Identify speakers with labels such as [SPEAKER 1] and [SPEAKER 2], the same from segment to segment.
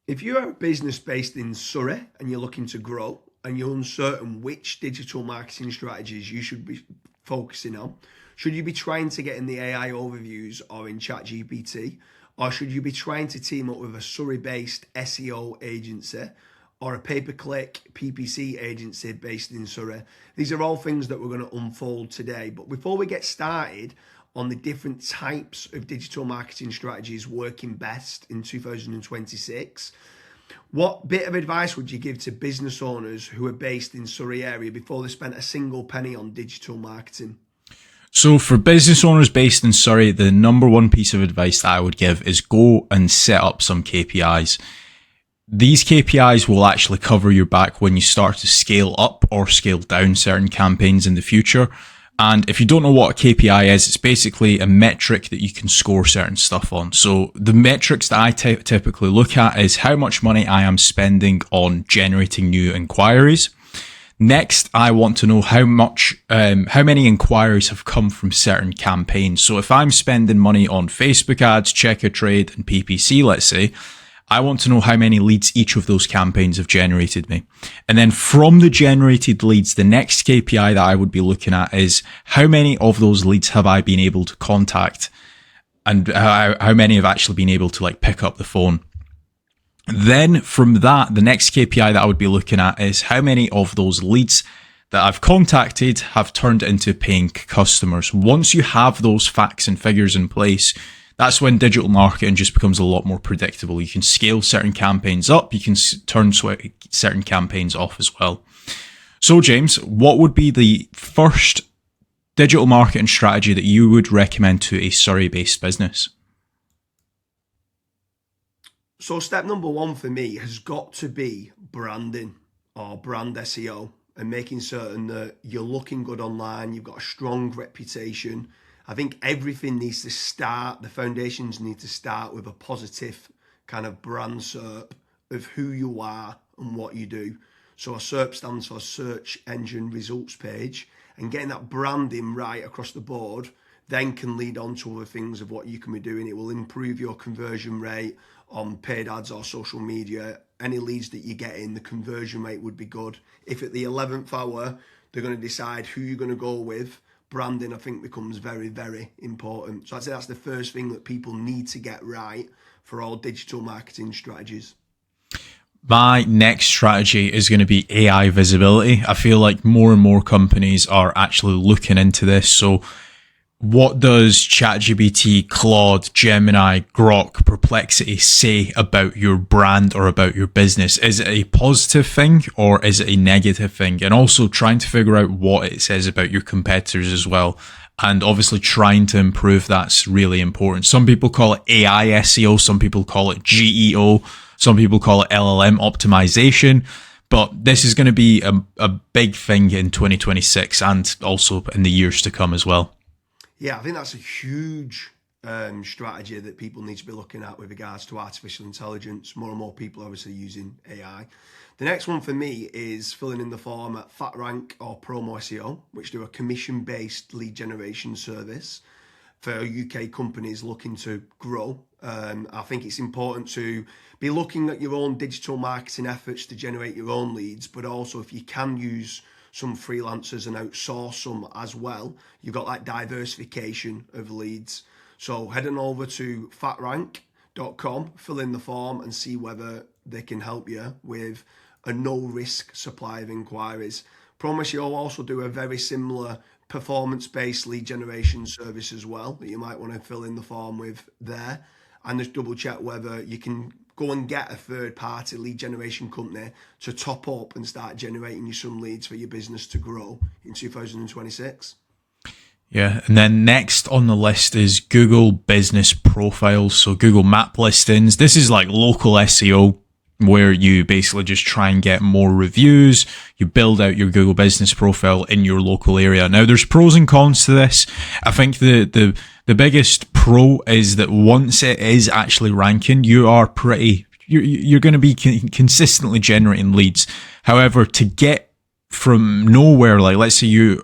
[SPEAKER 1] If you're a business based in Surrey and you're looking to grow and you're uncertain which digital marketing strategies you should be focusing on, should you be trying to get in the AI overviews or in ChatGPT, or should you be trying to team up with a Surrey based SEO agency or a pay-per-click PPC agency based in Surrey? These are all things that we're going to unfold today. But before we get started on the different types of digital marketing strategies working best in 2026, what bit of advice would you give to business owners who are based in Surrey area before they spent a single penny on digital marketing?
[SPEAKER 2] So for business owners based in Surrey, the number one piece of advice that I would give is go and set up some KPIs. These KPIs will actually cover your back when you start to scale up or scale down certain campaigns in the future. And if you don't know what a KPI is, it's basically a metric that you can score certain stuff on. So the metrics that I typically look at is how much money I am spending on generating new inquiries. Next, I want to know how many inquiries have come from certain campaigns. So if I'm spending money on Facebook ads, Check a Trade, and PPC, let's say, I want to know how many leads each of those campaigns have generated me. And then from the generated leads, the next KPI that I would be looking at is how many of those leads have I been able to contact, and how many have actually been able to pick up the phone. Then from that, the next KPI that I would be looking at is how many of those leads that I've contacted have turned into paying customers. Once you have those facts and figures in place, that's when digital marketing just becomes a lot more predictable. You can scale certain campaigns up, you can turn certain campaigns off as well. So James, what would be the first digital marketing strategy that you would recommend to a Surrey-based business?
[SPEAKER 1] So step number one for me has got to be branding or brand SEO and making certain that you're looking good online, you've got a strong reputation. I think everything needs to start, the foundations need to start with a positive kind of brand SERP of who you are and what you do. So a SERP stands for search engine results page, and getting that branding right across the board then can lead on to other things of what you can be doing. It will improve your conversion rate on paid ads or social media. Any leads that you get in, the conversion rate would be good. If at the 11th hour, they're going to decide who you're going to go with, branding, I think, becomes very, very important. So I'd say that's the first thing that people need to get right for all digital marketing strategies.
[SPEAKER 2] My next strategy is going to be AI visibility. I feel like more and more companies are actually looking into this. So what does ChatGPT, Claude, Gemini, Grok, Perplexity say about your brand or about your business? Is it a positive thing or is it a negative thing? And also trying to figure out what it says about your competitors as well. And obviously trying to improve that's really important. Some people call it AI SEO, some people call it GEO, some people call it LLM optimization. But this is going to be a big thing in 2026 and also in the years to come as well.
[SPEAKER 1] Yeah, I think that's a huge strategy that people need to be looking at with regards to artificial intelligence. More and more people are obviously using AI. The next one for me is filling in the form at FatRank or Promo SEO, which do a commission-based lead generation service for UK companies looking to grow. I think it's important to be looking at your own digital marketing efforts to generate your own leads, but also if you can use some freelancers and outsource some as well, you've got that diversification of leads. So head on over to fatrank.com, fill in the form and see whether they can help you with a no-risk supply of inquiries. Promise you'll also do a very similar performance-based lead generation service as well that you might want to fill in the form with there, and just double check whether you can go and get a third-party lead generation company to top up and start generating you some leads for your business to grow in 2026.
[SPEAKER 2] Yeah, and then next on the list is Google Business Profiles, so Google Map listings. This is like local SEO where you basically just try and get more reviews. You build out your Google Business Profile in your local area. Now, there's pros and cons to this. I think the biggest pro is that once it is actually ranking, you're going to be consistently generating leads. However, to get from nowhere, like let's say you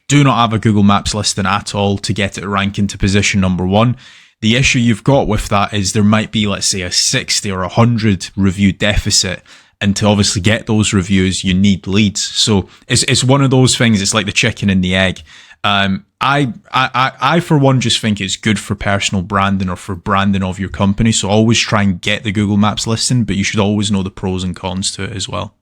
[SPEAKER 2] do not have a Google Maps listing at all, to get it ranking to position number one, The issue you've got with that is there might be, let's say, a 60 or 100 review deficit. And to obviously get those reviews, you need leads. So it's one of those things. It's like the chicken and the egg. I for one just think it's good for personal branding or for branding of your company. So always try and get the Google Maps listing, but you should always know the pros and cons to it as well.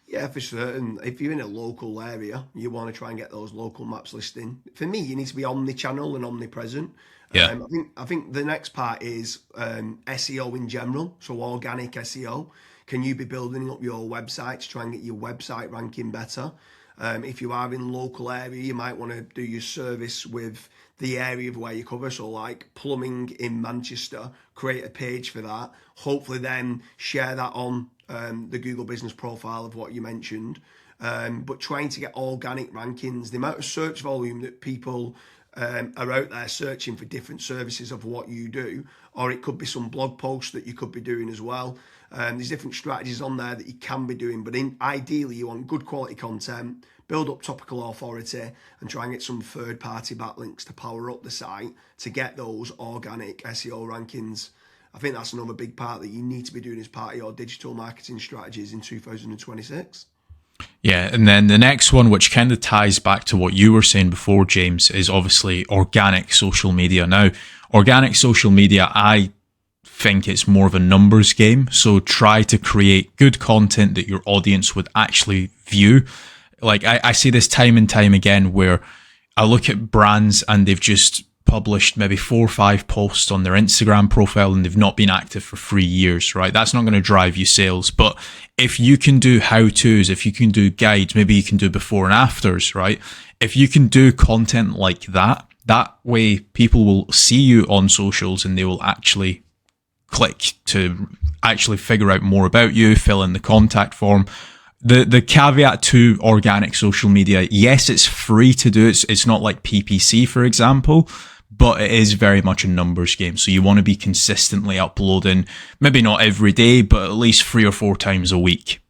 [SPEAKER 1] Yeah, for certain. If you're in a local area, you want to try and get those local maps listing. For me, you need to be omni-channel and omnipresent.
[SPEAKER 2] Yeah.
[SPEAKER 1] I think the next part is SEO in general, so organic SEO. Can you be building up your website to try and get your website ranking better? If you are in local area, you might want to do your service with the area of where you cover. So like plumbing in Manchester, create a page for that. Hopefully then share that on the Google business profile of what you mentioned. But trying to get organic rankings, the amount of search volume that people are out there searching for different services of what you do, or it could be some blog posts that you could be doing as well. There's different strategies on there that you can be doing, but ideally you want good quality content, build up topical authority, and try and get some third-party backlinks to power up the site to get those organic SEO rankings. I think that's another big part that you need to be doing as part of your digital marketing strategies in 2026.
[SPEAKER 2] Yeah, and then the next one, which kind of ties back to what you were saying before, James, is obviously organic social media. Now, organic social media, I think it's more of a numbers game. So try to create good content that your audience would actually view. Like I see this time and time again where I look at brands and they've just published maybe 4 or 5 posts on their Instagram profile and they've not been active for 3 years, right? That's not going to drive you sales. But if you can do how-tos, if you can do guides, maybe you can do before and afters, right? If you can do content like that, that way people will see you on socials and they will actually click to actually figure out more about you, fill in the contact form. The caveat to organic social media, yes, it's free to do. It's not like PPC, for example, but it is very much a numbers game. So you want to be consistently uploading, maybe not every day, but at least 3 or 4 times a week.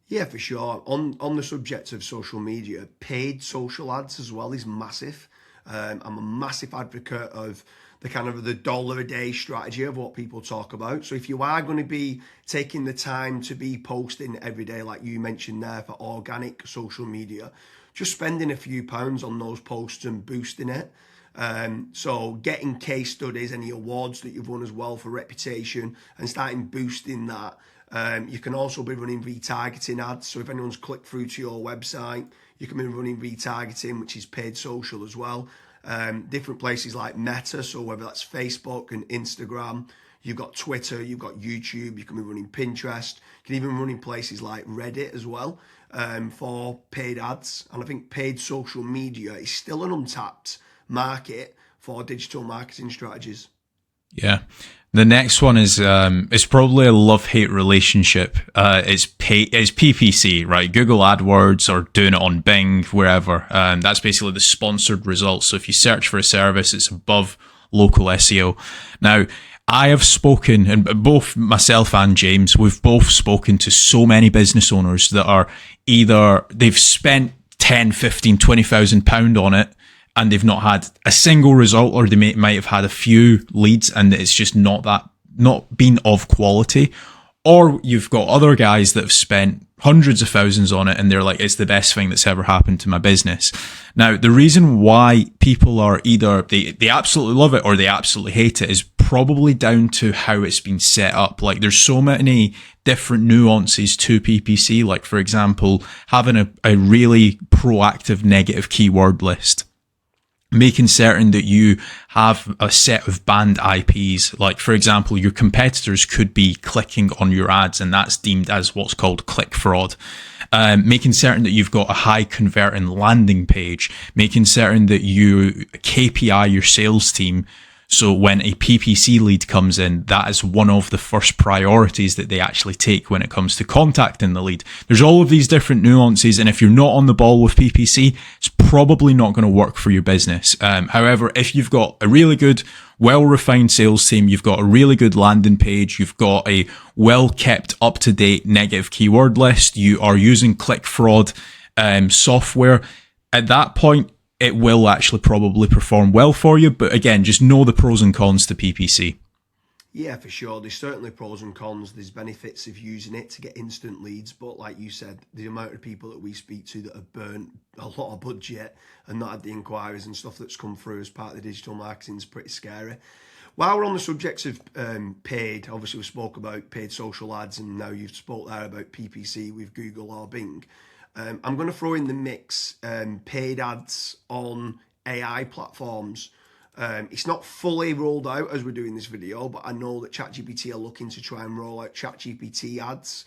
[SPEAKER 1] Yeah, for sure. On the subject of social media, paid social ads as well is massive. I'm a massive advocate of the kind of the $1 a day strategy of what people talk about. So if you are going to be taking the time to be posting every day, like you mentioned there, for organic social media, just spending a few pounds on those posts and boosting it. So getting case studies, any awards that you've won as well for reputation, and starting boosting that. You can also be running retargeting ads. So if anyone's clicked through to your website, you can be running retargeting, which is paid social as well. Different places like Meta, so whether that's Facebook and Instagram, you've got Twitter, you've got YouTube, you can be running Pinterest, you can even run in places like Reddit as well for paid ads. And I think paid social media is still an untapped market for digital marketing strategies.
[SPEAKER 2] Yeah. The next one is it's probably a love-hate relationship. It's PPC, right? Google AdWords or doing it on Bing, wherever. That's basically the sponsored results. So if you search for a service, it's above local SEO. Now, I have spoken, and both myself and James, we've both spoken to so many business owners that are either they've spent 10, 15, 20,000 pound on it, and they've not had a single result, or they might have had a few leads and it's just not been of quality. Or you've got other guys that have spent hundreds of thousands on it and they're like, it's the best thing that's ever happened to my business. Now, the reason why people are either they absolutely love it or they absolutely hate it is probably down to how it's been set up. Like there's so many different nuances to PPC. Like for example, having a really proactive negative keyword list. Making certain that you have a set of banned IPs. Like, for example, your competitors could be clicking on your ads and that's deemed as what's called click fraud. Making certain that you've got a high converting landing page. Making certain that you KPI your sales team. So when a PPC lead comes in, that is one of the first priorities that they actually take when it comes to contacting the lead. There's all of these different nuances, and if you're not on the ball with PPC, it's probably not going to work for your business. However, if you've got a really good, well-refined sales team, you've got a really good landing page, you've got a well-kept, up-to-date negative keyword list, you are using click fraud software, at that point, it will actually probably perform well for you. But again, just know the pros and cons to PPC.
[SPEAKER 1] Yeah, for sure. There's certainly pros and cons. There's benefits of using it to get instant leads. But like you said, the amount of people that we speak to that have burnt a lot of budget and not had the inquiries and stuff that's come through as part of the digital marketing is pretty scary. While we're on the subject of paid, obviously we spoke about paid social ads, and now you've spoke there about PPC with Google or Bing. I'm going to throw in the mix paid ads on AI platforms. It's not fully rolled out as we're doing this video, but I know that ChatGPT are looking to try and roll out ChatGPT ads.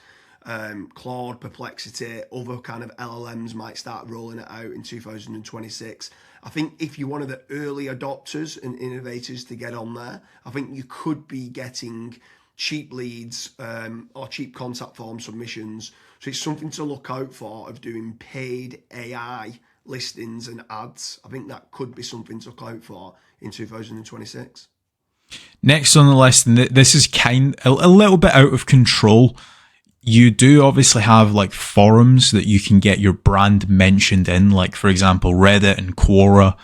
[SPEAKER 1] Claude, Perplexity, other kind of LLMs might start rolling it out in 2026. I think if you're one of the early adopters and innovators to get on there, I think you could be getting cheap leads or cheap contact form submissions. So it's something to look out for of doing paid AI listings and ads. I think that could be something to look out for in 2026.
[SPEAKER 2] Next on the list, and this is a little bit out of control. You do obviously have like forums that you can get your brand mentioned in, like for example, Reddit and Quora.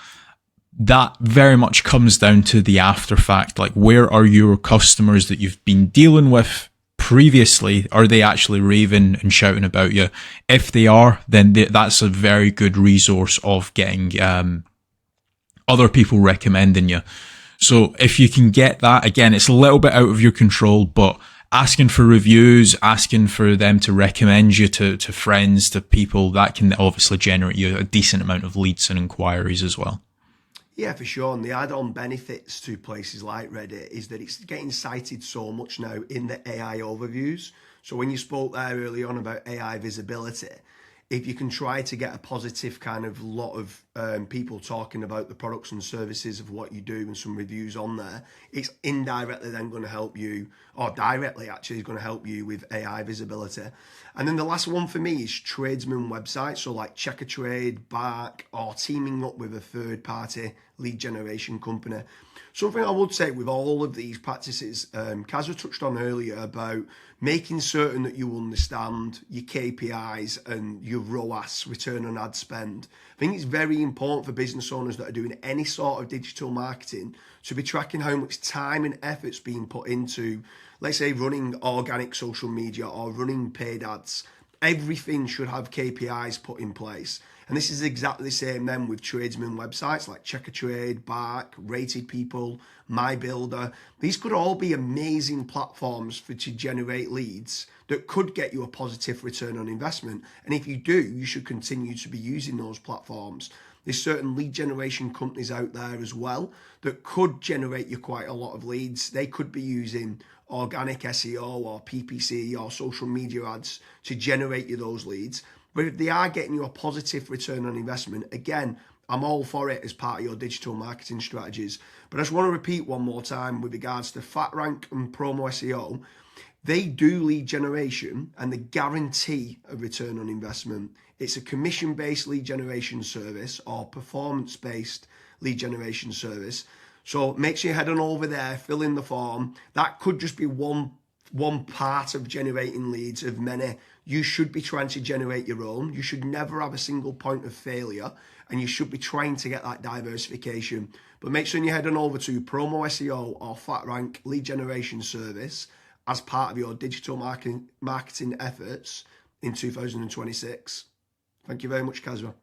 [SPEAKER 2] That very much comes down to the after fact. Like, where are your customers that you've been dealing with previously? Are they actually raving and shouting about you? If they are, then that's a very good resource of getting other people recommending you. So if you can get that, again, it's a little bit out of your control, but asking for reviews, asking for them to recommend you to friends, to people, that can obviously generate you a decent amount of leads and inquiries as well.
[SPEAKER 1] Yeah, for sure. And the add-on benefits to places like Reddit is that it's getting cited so much now in the AI overviews. So when you spoke there early on about AI visibility, if you can try to get a positive kind of lot of people talking about the products and services of what you do and some reviews on there, it's indirectly then going to help you, or directly actually is going to help you with AI visibility. And then the last one for me is tradesman websites, so like Check a Trade, Bark, or teaming up with a third-party lead generation company. Something I would say with all of these practices, Kazza touched on earlier about making certain that you understand your KPIs and your ROAS, return on ad spend. I think it's very important for business owners that are doing any sort of digital marketing to be tracking how much time and effort's being put into, let's say, running organic social media or running paid ads. Everything should have KPIs put in place. And this is exactly the same then with tradesman websites like Check a Trade, Bark, Rated People, My Builder. These could all be amazing platforms to generate leads that could get you a positive return on investment. And if you do, you should continue to be using those platforms. There's certain lead generation companies out there as well that could generate you quite a lot of leads. They could be using organic SEO or PPC or social media ads to generate you those leads. But if they are getting you a positive return on investment, again, I'm all for it as part of your digital marketing strategies. But I just want to repeat one more time with regards to FatRank and Promo SEO. They do lead generation and they guarantee a return on investment. It's a commission-based lead generation service or performance-based lead generation service. So make sure you head on over there, fill in the form. That could just be one part of generating leads of many. You should be trying to generate your own. You should never have a single point of failure, and you should be trying to get that diversification. But make sure you head on over to Promo SEO or FatRank lead generation service as part of your digital marketing efforts in 2026. Thank you very much, Kazra.